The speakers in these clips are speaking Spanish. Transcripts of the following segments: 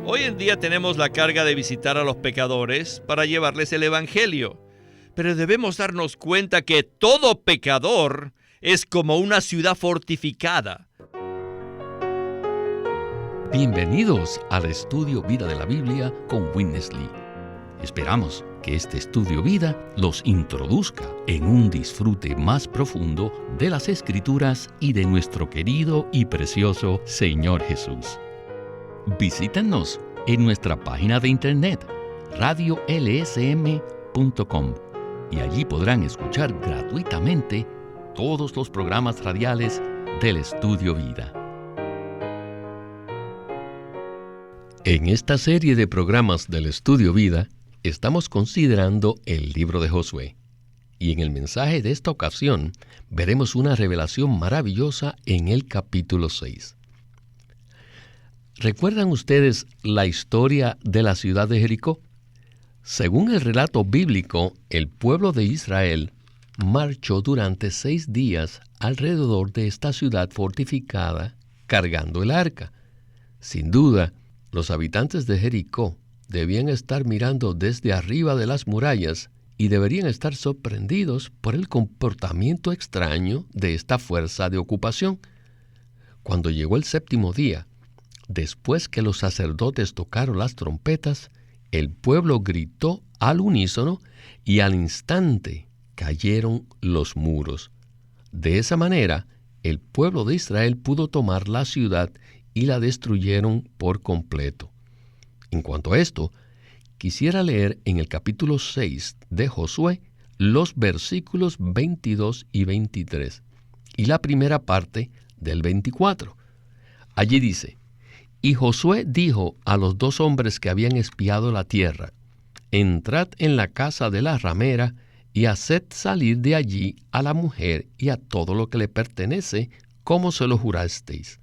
Hoy en día tenemos la carga de visitar a los pecadores para llevarles el Evangelio, pero debemos darnos cuenta que todo pecador es como una ciudad fortificada. Bienvenidos al Estudio Vida de la Biblia con Witness Lee. Esperamos que este Estudio Vida los introduzca en un disfrute más profundo de las Escrituras y de nuestro querido y precioso Señor Jesús. Visítenos en nuestra página de internet radiolsm.com y allí podrán escuchar gratuitamente todos los programas radiales del Estudio Vida. En esta serie de programas del Estudio Vida estamos considerando el libro de Josué, y en el mensaje de esta ocasión veremos una revelación maravillosa en el capítulo 6. ¿Recuerdan ustedes la historia de la ciudad de Jericó? Según el relato bíblico, el pueblo de Israel marchó durante 6 días alrededor de esta ciudad fortificada cargando el arca. Sin duda, los habitantes de Jericó debían estar mirando desde arriba de las murallas y deberían estar sorprendidos por el comportamiento extraño de esta fuerza de ocupación. Cuando llegó el 7º día, después que los sacerdotes tocaron las trompetas, el pueblo gritó al unísono y al instante cayeron los muros. De esa manera, el pueblo de Israel pudo tomar la ciudad y la destruyeron por completo. En cuanto a esto, quisiera leer en el capítulo 6 de Josué los versículos 22 y 23 y la primera parte del 24. Allí dice: Y Josué dijo a los 2 hombres que habían espiado la tierra: Entrad en la casa de la ramera y haced salir de allí a la mujer y a todo lo que le pertenece, como se lo jurasteis.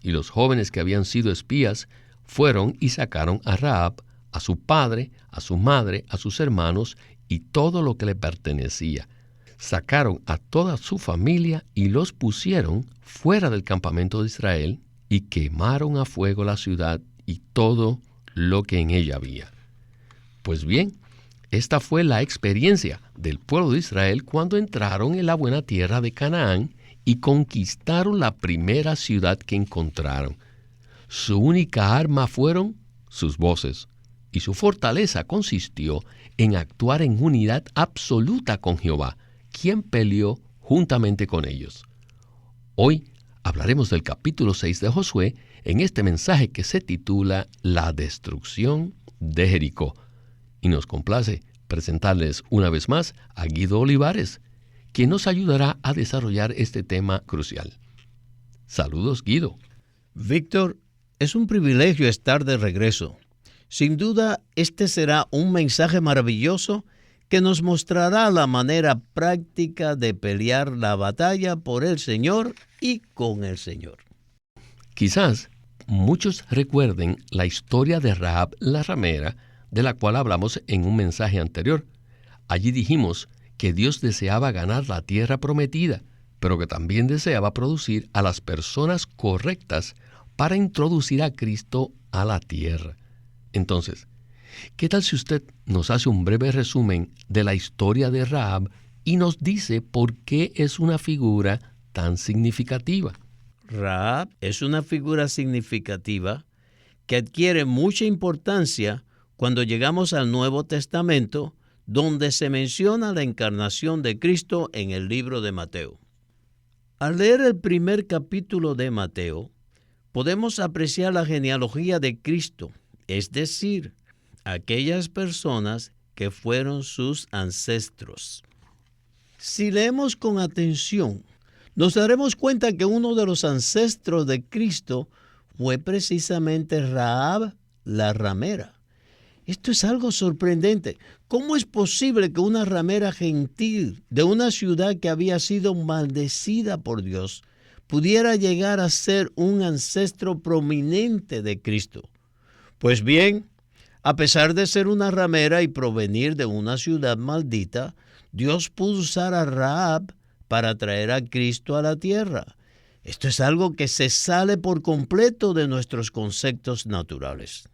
Y los jóvenes que habían sido espías fueron y sacaron a Rahab, a su padre, a su madre, a sus hermanos y todo lo que le pertenecía. Sacaron a toda su familia y los pusieron fuera del campamento de Israel y quemaron a fuego la ciudad y todo lo que en ella había. Pues bien, esta fue la experiencia del pueblo de Israel cuando entraron en la buena tierra de Canaán y conquistaron la primera ciudad que encontraron. Su única arma fueron sus voces, y su fortaleza consistió en actuar en unidad absoluta con Jehová, quien peleó juntamente con ellos. Hoy hablaremos del capítulo 6 de Josué en este mensaje que se titula La destrucción de Jericó. Y nos complace presentarles una vez más a Guido Olivares, quien nos ayudará a desarrollar este tema crucial. Saludos, Guido. Víctor, es un privilegio estar de regreso. Sin duda, este será un mensaje maravilloso que nos mostrará la manera práctica de pelear la batalla por el Señor y con el Señor. Quizás muchos recuerden la historia de Rahab la ramera, de la cual hablamos en un mensaje anterior. Allí dijimos que Dios deseaba ganar la tierra prometida, pero que también deseaba producir a las personas correctas para introducir a Cristo a la tierra. Entonces, ¿qué tal si usted nos hace un breve resumen de la historia de Rahab y nos dice por qué es una figura tan significativa? Rahab es una figura significativa que adquiere mucha importancia cuando llegamos al Nuevo Testamento, donde se menciona la encarnación de Cristo en el libro de Mateo. Al leer el primer capítulo de Mateo, podemos apreciar la genealogía de Cristo, es decir, aquellas personas que fueron sus ancestros. Si leemos con atención, nos daremos cuenta que uno de los ancestros de Cristo fue precisamente Rahab la ramera. Esto es algo sorprendente. ¿Cómo es posible que una ramera gentil de una ciudad que había sido maldecida por Dios pudiera llegar a ser un ancestro prominente de Cristo? Pues bien, a pesar de ser una ramera y provenir de una ciudad maldita, Dios pudo usar a Rahab para traer a Cristo a la tierra. Esto es algo que se sale por completo de nuestros conceptos naturales.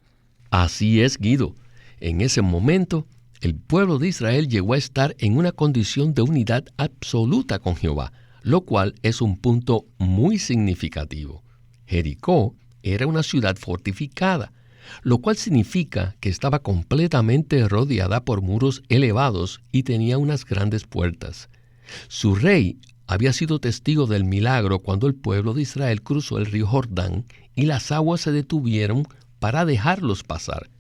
Así es, Guido. En ese momento, el pueblo de Israel llegó a estar en una condición de unidad absoluta con Jehová, lo cual es un punto muy significativo. Jericó era una ciudad fortificada, lo cual significa que estaba completamente rodeada por muros elevados y tenía unas grandes puertas. Su rey había sido testigo del milagro cuando el pueblo de Israel cruzó el río Jordán y las aguas se detuvieron para dejarlos pasar.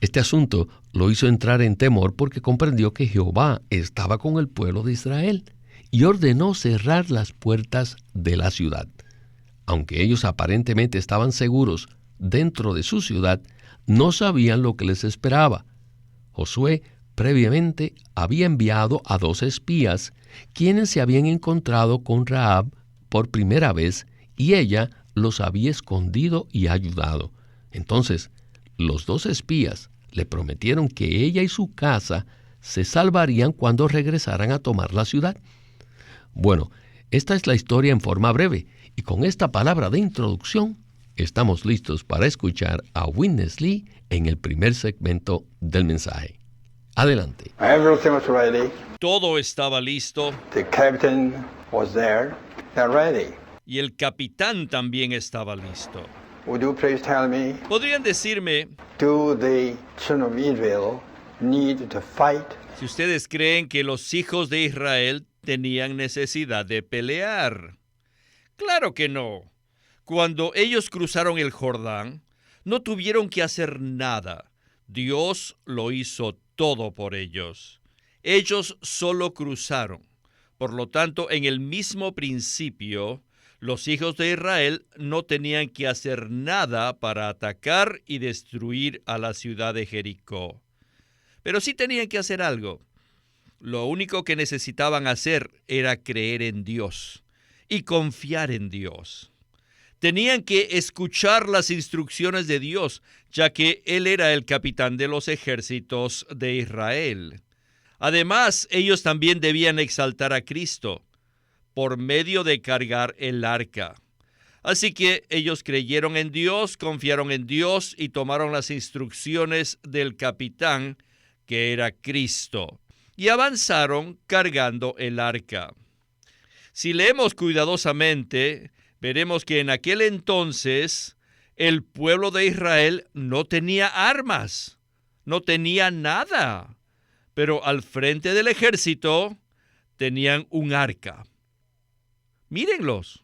Este asunto lo hizo entrar en temor porque comprendió que Jehová estaba con el pueblo de Israel y ordenó cerrar las puertas de la ciudad. Aunque ellos aparentemente estaban seguros dentro de su ciudad, no sabían lo que les esperaba. Josué previamente había enviado a 2 espías, quienes se habían encontrado con Rahab por primera vez, y ella los había escondido y ayudado. Entonces, los 2 espías le prometieron que ella y su casa se salvarían cuando regresaran a tomar la ciudad. Bueno, esta es la historia en forma breve, y con esta palabra de introducción, estamos listos para escuchar a Witness Lee en el primer segmento del mensaje. Adelante. Everything was ready. Todo estaba listo The captain was there. They're ready. y el capitán también estaba listo. Would you please tell me, ¿Podrían decirme do the children of Israel need to fight? si ustedes creen que los hijos de Israel tenían necesidad de pelear? Claro que no. Cuando ellos cruzaron el Jordán, no tuvieron que hacer nada. Dios lo hizo todo por ellos. Ellos solo cruzaron. Por lo tanto, en el mismo principio, los hijos de Israel no tenían que hacer nada para atacar y destruir a la ciudad de Jericó. Pero sí tenían que hacer algo. Lo único que necesitaban hacer era creer en Dios y confiar en Dios. Tenían que escuchar las instrucciones de Dios, ya que Él era el capitán de los ejércitos de Israel. Además, ellos también debían exaltar a Cristo por medio de cargar el arca. Así que ellos creyeron en Dios, confiaron en Dios y tomaron las instrucciones del capitán, que era Cristo, y avanzaron cargando el arca. Si leemos cuidadosamente, veremos que en aquel entonces el pueblo de Israel no tenía armas, no tenía nada, pero al frente del ejército tenían un arca. Mírenlos,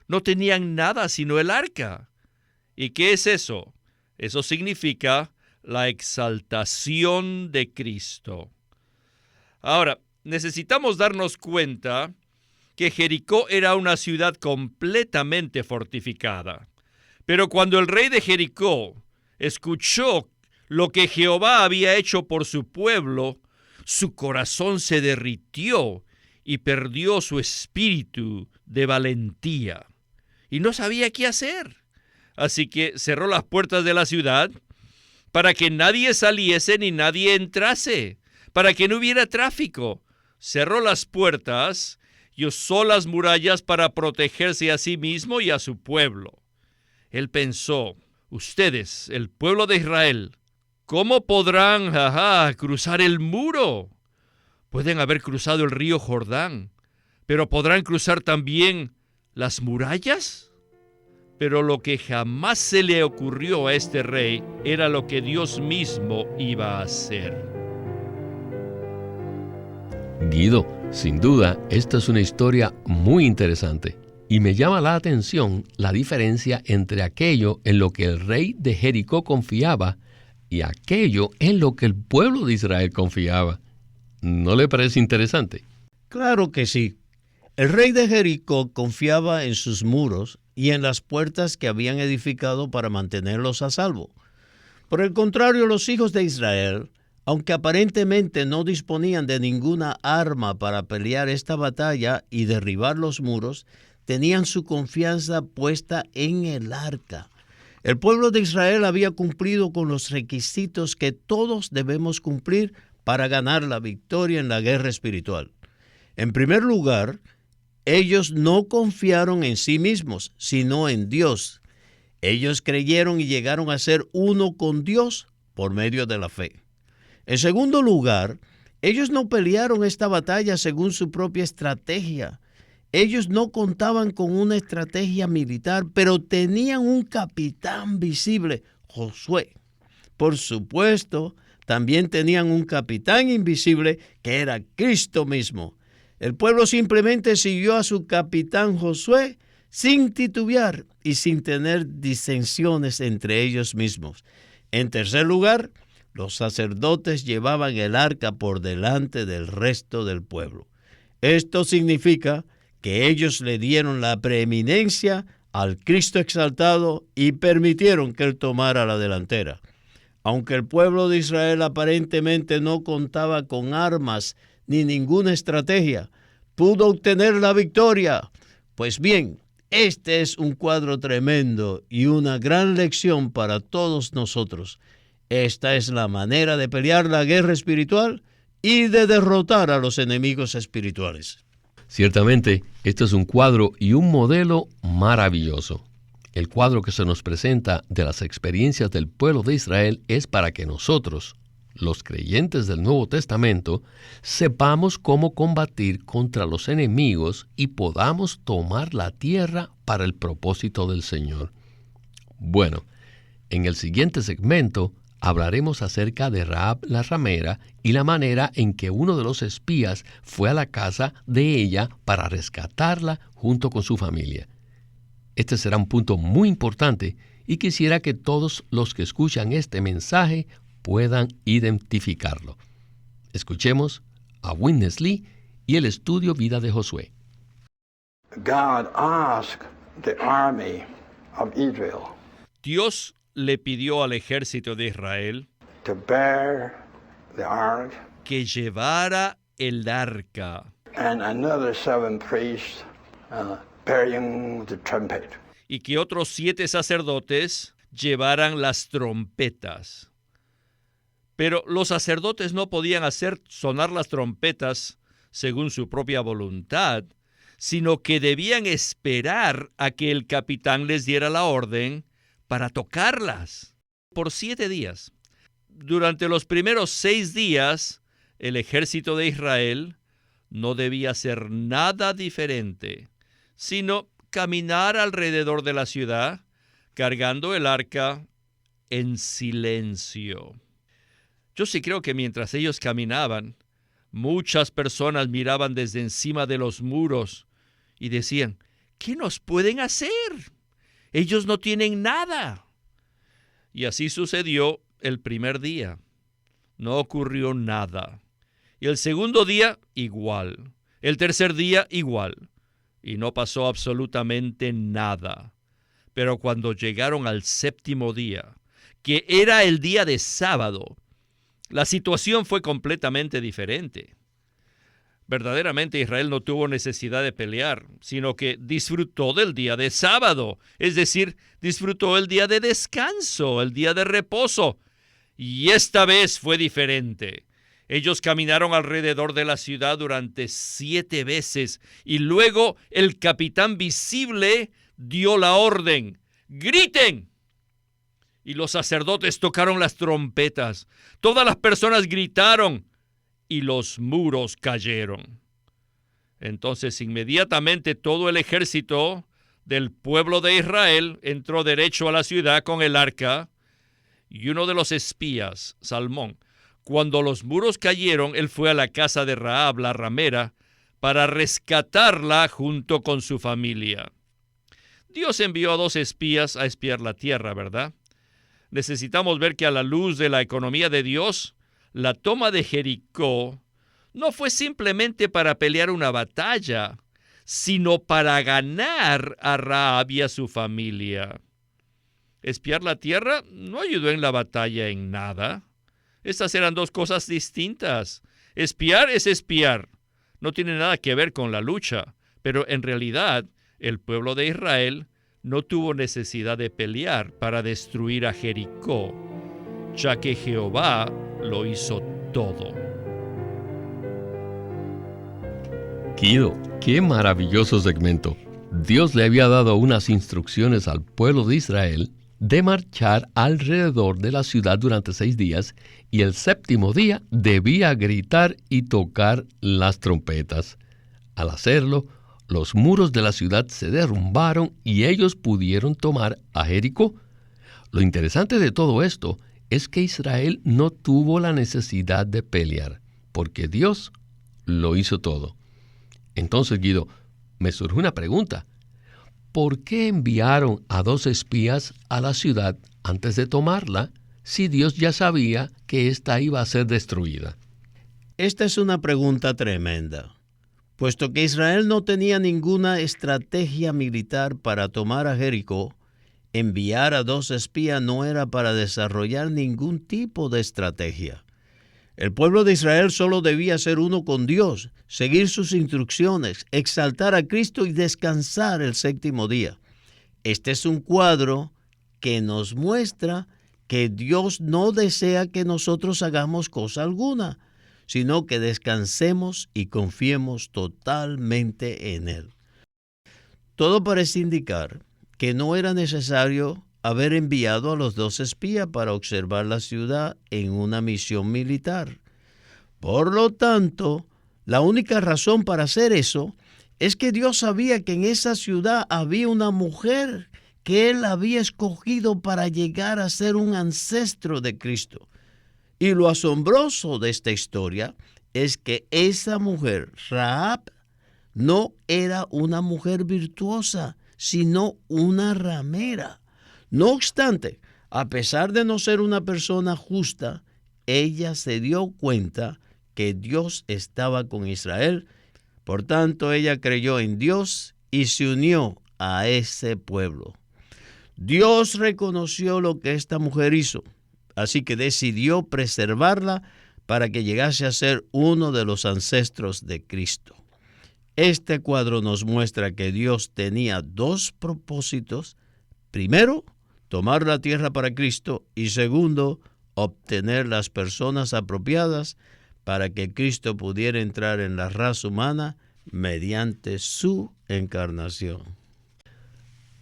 no tenían nada sino el arca. ¿Y qué es eso? Eso significa la exaltación de Cristo. Ahora, necesitamos darnos cuenta que Jericó era una ciudad completamente fortificada. Pero cuando el rey de Jericó escuchó lo que Jehová había hecho por su pueblo, su corazón se derritió y perdió su espíritu de valentía. Y no sabía qué hacer. Así que cerró las puertas de la ciudad para que nadie saliese ni nadie entrase, para que no hubiera tráfico. Cerró las puertas y usó las murallas para protegerse a sí mismo y a su pueblo. Él pensó, ustedes, el pueblo de Israel, ¿cómo podrán cruzar el muro? Pueden haber cruzado el río Jordán, pero ¿podrán cruzar también las murallas? Pero lo que jamás se le ocurrió a este rey era lo que Dios mismo iba a hacer. Guido, sin duda, esta es una historia muy interesante y me llama la atención la diferencia entre aquello en lo que el rey de Jericó confiaba y aquello en lo que el pueblo de Israel confiaba. ¿No le parece interesante? Claro que sí. El rey de Jericó confiaba en sus muros y en las puertas que habían edificado para mantenerlos a salvo. Por el contrario, los hijos de Israel, aunque aparentemente no disponían de ninguna arma para pelear esta batalla y derribar los muros, tenían su confianza puesta en el arca. El pueblo de Israel había cumplido con los requisitos que todos debemos cumplir para ganar la victoria en la guerra espiritual. En primer lugar, ellos no confiaron en sí mismos, sino en Dios. Ellos creyeron y llegaron a ser uno con Dios por medio de la fe. En segundo lugar, ellos no pelearon esta batalla según su propia estrategia. Ellos no contaban con una estrategia militar, pero tenían un capitán visible, Josué. Por supuesto, también tenían un capitán invisible que era Cristo mismo. El pueblo simplemente siguió a su capitán Josué sin titubear y sin tener disensiones entre ellos mismos. En tercer lugar, los sacerdotes llevaban el arca por delante del resto del pueblo. Esto significa que ellos le dieron la preeminencia al Cristo exaltado y permitieron que él tomara la delantera. Aunque el pueblo de Israel aparentemente no contaba con armas ni ninguna estrategia, pudo obtener la victoria. Pues bien, este es un cuadro tremendo y una gran lección para todos nosotros. Esta es la manera de pelear la guerra espiritual y de derrotar a los enemigos espirituales. Ciertamente, esto es un cuadro y un modelo maravilloso. El cuadro que se nos presenta de las experiencias del pueblo de Israel es para que nosotros, los creyentes del Nuevo Testamento, sepamos cómo combatir contra los enemigos y podamos tomar la tierra para el propósito del Señor. Bueno, en el siguiente segmento hablaremos acerca de Rahab la ramera y la manera en que uno de los espías fue a la casa de ella para rescatarla junto con su familia. Este será un punto muy importante y quisiera que todos los que escuchan este mensaje puedan identificarlo. Escuchemos a Witness Lee y el estudio Vida de Josué. God asked the army of Israel Dios le pidió al ejército de Israel to bear the ark, que llevara el arca and another 7 priests bearing the trumpet. y que otros 7 sacerdotes llevaran las trompetas. Pero los sacerdotes no podían hacer sonar las trompetas según su propia voluntad, sino que debían esperar a que el capitán les diera la orden para tocarlas por 7 días. Durante los primeros 6 días, el ejército de Israel no debía hacer nada diferente, sino caminar alrededor de la ciudad, cargando el arca en silencio. Yo sí creo que mientras ellos caminaban, muchas personas miraban desde encima de los muros y decían, ¿qué nos pueden hacer? Ellos no tienen nada. Y así sucedió el primer día. No ocurrió nada. Y el segundo día, igual. El tercer día, igual. Y no pasó absolutamente nada. Pero cuando llegaron al 7º día, que era el día de sábado, la situación fue completamente diferente. Verdaderamente Israel no tuvo necesidad de pelear, sino que disfrutó del día de sábado, es decir, disfrutó el día de descanso, el día de reposo. Y esta vez fue diferente. Ellos caminaron alrededor de la ciudad durante 7 veces y luego el capitán visible dio la orden: ¡griten! Y los sacerdotes tocaron las trompetas. Todas las personas gritaron y los muros cayeron. Entonces inmediatamente todo el ejército del pueblo de Israel entró derecho a la ciudad con el arca, y uno de los espías, Salmón, cuando los muros cayeron, él fue a la casa de Rahab la ramera para rescatarla junto con su familia. Dios envió a 2 espías a espiar la tierra, ¿verdad? Necesitamos ver que a la luz de la economía de Dios, la toma de Jericó no fue simplemente para pelear una batalla, sino para ganar a Rahab y a su familia. Espiar la tierra no ayudó en la batalla en nada. Estas eran 2 cosas distintas. Espiar es espiar. No tiene nada que ver con la lucha, pero en realidad el pueblo de Israel no tuvo necesidad de pelear para destruir a Jericó, ya que Jehová lo hizo todo. Guido, qué maravilloso segmento. Dios le había dado unas instrucciones al pueblo de Israel de marchar alrededor de la ciudad durante 6 días, y el séptimo día debía gritar y tocar las trompetas. Al hacerlo, los muros de la ciudad se derrumbaron y ellos pudieron tomar a Jericó. Lo interesante de todo esto es que Israel no tuvo la necesidad de pelear, porque Dios lo hizo todo. Entonces, Guido, me surge una pregunta. ¿Por qué enviaron a 2 espías a la ciudad antes de tomarla, si Dios ya sabía que ésta iba a ser destruida? Esta es una pregunta tremenda, puesto que Israel no tenía ninguna estrategia militar para tomar a Jericó. Enviar a 2 espías no era para desarrollar ningún tipo de estrategia. El pueblo de Israel solo debía ser uno con Dios, seguir sus instrucciones, exaltar a Cristo y descansar el séptimo día. Este es un cuadro que nos muestra que Dios no desea que nosotros hagamos cosa alguna, sino que descansemos y confiemos totalmente en Él. Todo parece indicar que no era necesario haber enviado a los 2 espías para observar la ciudad en una misión militar. Por lo tanto, la única razón para hacer eso es que Dios sabía que en esa ciudad había una mujer que Él había escogido para llegar a ser un ancestro de Cristo. Y lo asombroso de esta historia es que esa mujer, Rahab, no era una mujer virtuosa, sino una ramera. No obstante, a pesar de no ser una persona justa, ella se dio cuenta que Dios estaba con Israel. Por tanto, ella creyó en Dios y se unió a ese pueblo. Dios reconoció lo que esta mujer hizo, así que decidió preservarla para que llegase a ser uno de los ancestros de Cristo. Este cuadro nos muestra que Dios tenía 2 propósitos. Primero, tomar la tierra para Cristo, y segundo, obtener las personas apropiadas para que Cristo pudiera entrar en la raza humana mediante su encarnación.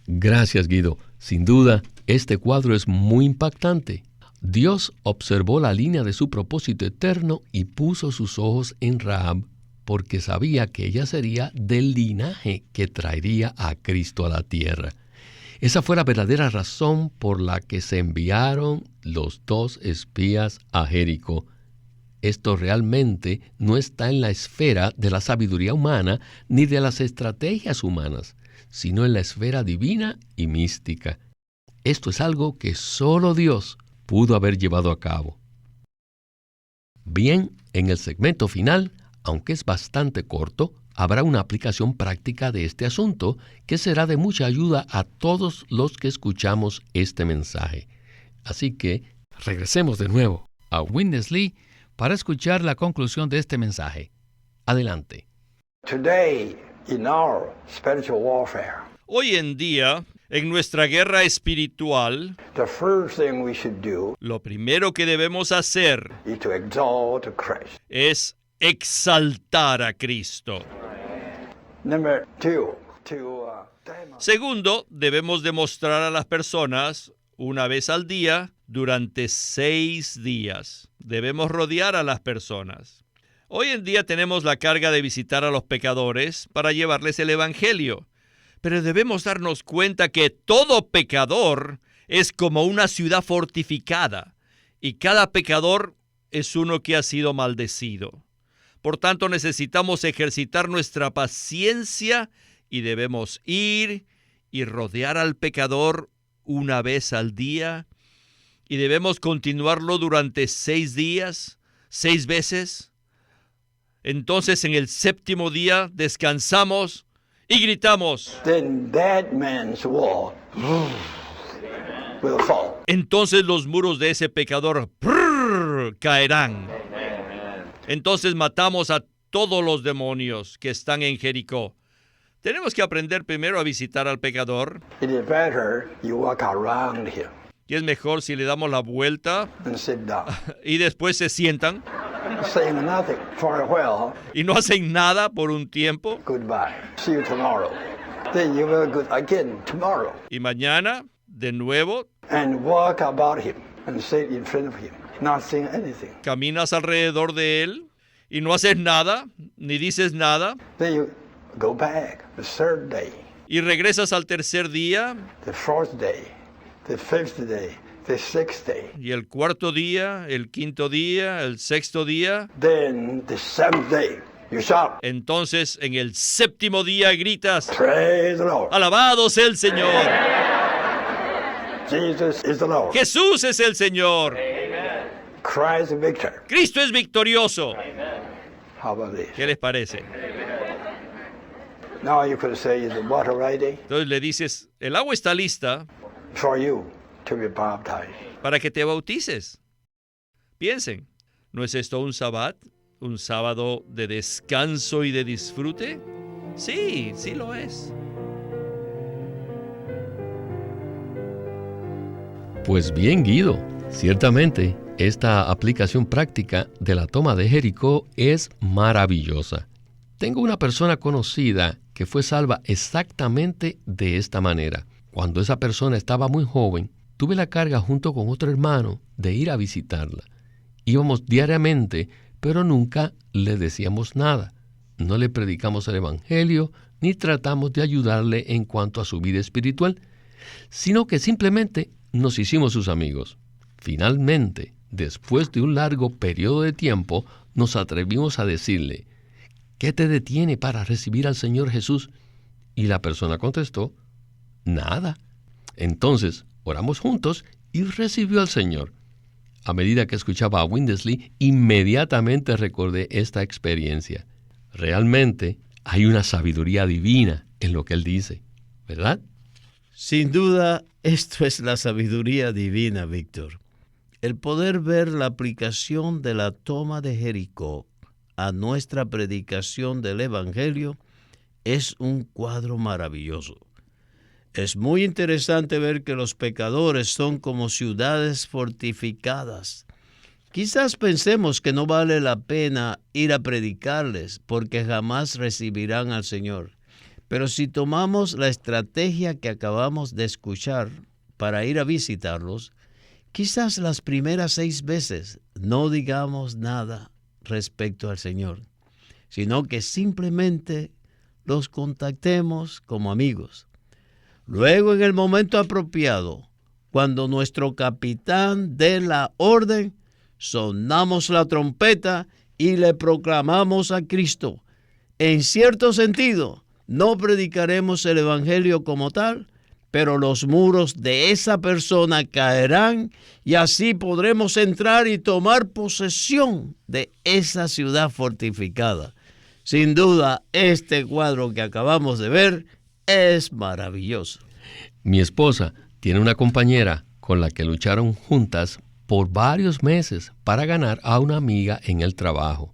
Gracias, Guido. Sin duda, este cuadro es muy impactante. Dios observó la línea de su propósito eterno y puso sus ojos en Rahab, porque sabía que ella sería del linaje que traería a Cristo a la tierra. Esa fue la verdadera razón por la que se enviaron los 2 espías a Jericó. Esto realmente no está en la esfera de la sabiduría humana ni de las estrategias humanas, sino en la esfera divina y mística. Esto es algo que solo Dios pudo haber llevado a cabo. Bien, en el segmento final, aunque es bastante corto, habrá una aplicación práctica de este asunto que será de mucha ayuda a todos los que escuchamos este mensaje. Así que regresemos de nuevo a Witness Lee para escuchar la conclusión de este mensaje. Adelante. Today, in our spiritual warfare, Hoy en día, en nuestra guerra espiritual, the first thing we should do lo primero que debemos hacer is to exalt Christ. es exaltar a Cristo. Number 2, to demonstrate Segundo, debemos demostrar a las personas una vez al día durante 6 días. Debemos rodear a las personas. Hoy en día tenemos la carga de visitar a los pecadores para llevarles el Evangelio. Pero debemos darnos cuenta que todo pecador es como una ciudad fortificada y cada pecador es uno que ha sido maldecido. Por tanto, necesitamos ejercitar nuestra paciencia y debemos ir y rodear al pecador una vez al día y debemos continuarlo durante 6 días, 6 veces. Entonces, en el 7º día descansamos y gritamos. then that man's wall will fall. Entonces los muros de ese pecador caerán. Entonces matamos a todos los demonios que están en Jericó. Tenemos que aprender primero a visitar al pecador. It is better you walk around him Y es mejor si le damos la vuelta and sit down, y después se sientan saying nothing for a while. y no hacen nada por un tiempo. Goodbye. See you tomorrow. Then you will go again tomorrow Y mañana, de nuevo, and walk about him and sit in front of him, not saying anything. caminas alrededor de él y no haces nada, ni dices nada, Then you go back the third day, y regresas al tercer día, the fourth day, the fifth day, the sixth day. y el cuarto día, el quinto día, el sexto día. Then the seventh day, you shout, Entonces, en el séptimo día gritas, praise the Lord. alabado sea el Señor. Jesus is the Lord. Jesús es el Señor. Christ is victor. Cristo es victorioso. How about this? ¿Qué les parece? Now you could say, is the water ready Entonces le dices, el agua está lista for you to be baptized? para que te bautices. Piensen, ¿no es esto un sabbat? ¿Un sábado de descanso y de disfrute? Sí, sí lo es. Pues bien, Guido, ciertamente esta aplicación práctica de la toma de Jericó es maravillosa. Tengo una persona conocida que fue salva exactamente de esta manera. Cuando esa persona estaba muy joven, tuve la carga junto con otro hermano de ir a visitarla. Íbamos diariamente, pero nunca le decíamos nada. No le predicamos el Evangelio, ni tratamos de ayudarle en cuanto a su vida espiritual, sino que simplemente nos hicimos sus amigos. Finalmente, después de un largo periodo de tiempo, nos atrevimos a decirle, ¿qué te detiene para recibir al Señor Jesús? Y la persona contestó, nada. Entonces, oramos juntos y recibió al Señor. A medida que escuchaba a Windesley, inmediatamente recordé esta experiencia. Realmente hay una sabiduría divina en lo que él dice, ¿verdad? Sin duda, esto es la sabiduría divina, Víctor. El poder ver la aplicación de la toma de Jericó a nuestra predicación del Evangelio es un cuadro maravilloso. Es muy interesante ver que los pecadores son como ciudades fortificadas. Quizás pensemos que no vale la pena ir a predicarles porque jamás recibirán al Señor. Pero si tomamos la estrategia que acabamos de escuchar para ir a visitarlos, quizás las primeras 6 veces no digamos nada respecto al Señor, sino que simplemente los contactemos como amigos. Luego, en el momento apropiado, cuando nuestro capitán dé la orden, sonamos la trompeta y le proclamamos a Cristo. En cierto sentido, no predicaremos el Evangelio como tal, pero los muros de esa persona caerán y así podremos entrar y tomar posesión de esa ciudad fortificada. Sin duda, este cuadro que acabamos de ver es maravilloso. Mi esposa tiene una compañera con la que lucharon juntas por varios meses para ganar a una amiga en el trabajo.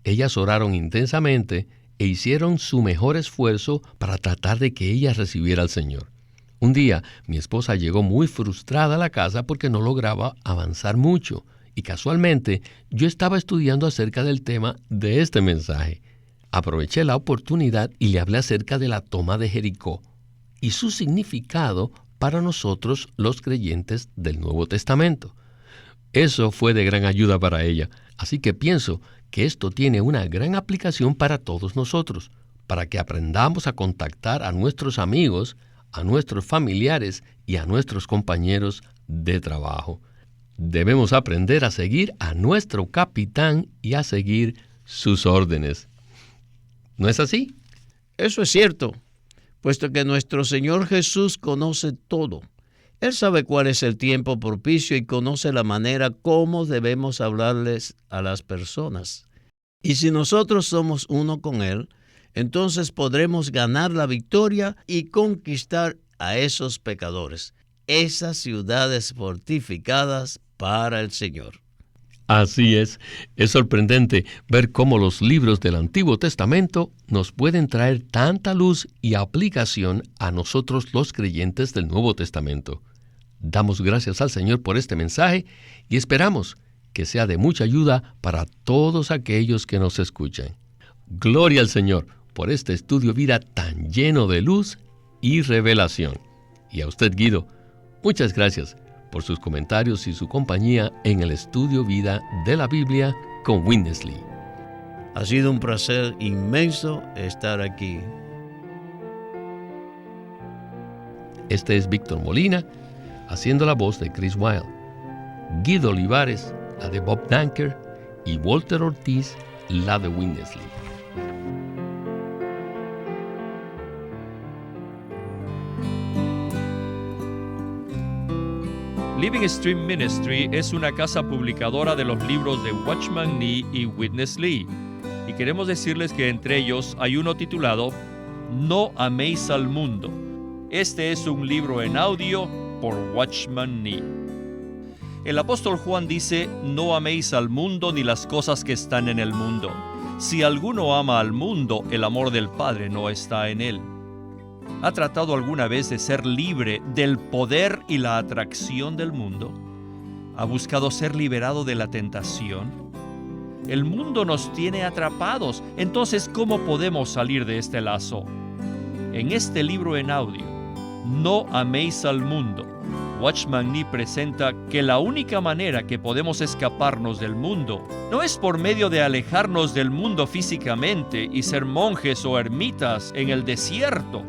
Ellas oraron intensamente e hicieron su mejor esfuerzo para tratar de que ella recibiera al Señor. Un día, mi esposa llegó muy frustrada a la casa porque no lograba avanzar mucho, y casualmente yo estaba estudiando acerca del tema de este mensaje. Aproveché la oportunidad y le hablé acerca de la toma de Jericó y su significado para nosotros los creyentes del Nuevo Testamento. Eso fue de gran ayuda para ella, así que pienso que esto tiene una gran aplicación para todos nosotros, para que aprendamos a contactar a nuestros amigos, a nuestros familiares y a nuestros compañeros de trabajo. Debemos aprender a seguir a nuestro capitán y a seguir sus órdenes. ¿No es así? Eso es cierto, puesto que nuestro Señor Jesús conoce todo. Él sabe cuál es el tiempo propicio y conoce la manera como debemos hablarles a las personas. Y si nosotros somos uno con Él, entonces podremos ganar la victoria y conquistar a esos pecadores, esas ciudades fortificadas para el Señor. Así es sorprendente ver cómo los libros del Antiguo Testamento nos pueden traer tanta luz y aplicación a nosotros los creyentes del Nuevo Testamento. Damos gracias al Señor por este mensaje y esperamos que sea de mucha ayuda para todos aquellos que nos escuchan. Gloria al Señor por este estudio vida tan lleno de luz y revelación. Y a usted, Guido, muchas gracias por sus comentarios y su compañía en el estudio vida de la Biblia con Witness Lee. Ha sido un placer inmenso estar aquí. Este es Víctor Molina, haciendo la voz de Chris Wilde. Guido Olivares, la de Bob Danker, y Walter Ortiz, la de Witness Lee. Living Stream Ministry es una casa publicadora de los libros de Watchman Nee y Witness Lee. Y queremos decirles que entre ellos hay uno titulado No améis al mundo. Este es un libro en audio por Watchman Nee. El apóstol Juan dice, no améis al mundo ni las cosas que están en el mundo. Si alguno ama al mundo, el amor del Padre no está en él. ¿Ha tratado alguna vez de ser libre del poder y la atracción del mundo? ¿Ha buscado ser liberado de la tentación? El mundo nos tiene atrapados. Entonces, ¿cómo podemos salir de este lazo? En este libro en audio, No améis al mundo, Watchman Nee presenta que la única manera que podemos escaparnos del mundo no es por medio de alejarnos del mundo físicamente y ser monjes o ermitas en el desierto,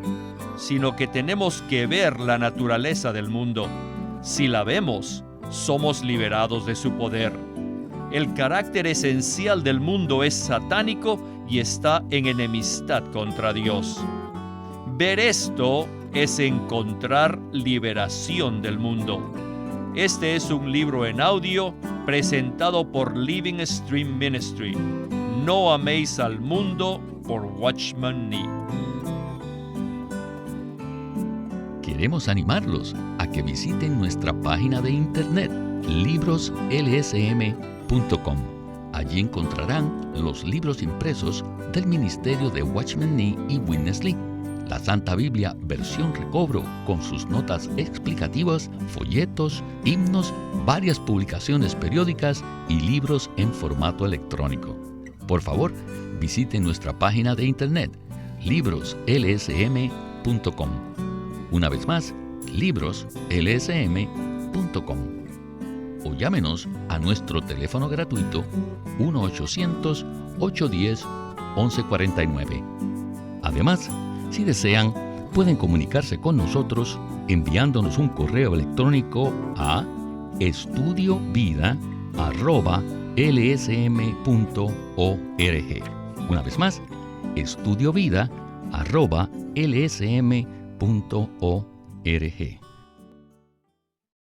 sino que tenemos que ver la naturaleza del mundo. Si la vemos, somos liberados de su poder. El carácter esencial del mundo es satánico y está en enemistad contra Dios. Ver esto es encontrar liberación del mundo. Este es un libro en audio presentado por Living Stream Ministry. No améis al mundo, por Watchman Nee. Queremos animarlos a que visiten nuestra página de internet, libroslsm.com. Allí encontrarán los libros impresos del ministerio de Watchman Nee y Witness Lee. La Santa Biblia versión recobro con sus notas explicativas, folletos, himnos, varias publicaciones periódicas y libros en formato electrónico. Por favor, visiten nuestra página de internet, libroslsm.com. Una vez más, libroslsm.com. O llámenos a nuestro teléfono gratuito 1-800-810-1149. Además, si desean, pueden comunicarse con nosotros enviándonos un correo electrónico a estudiovida@lsm.org. Una vez más, estudiovida@lsm.org.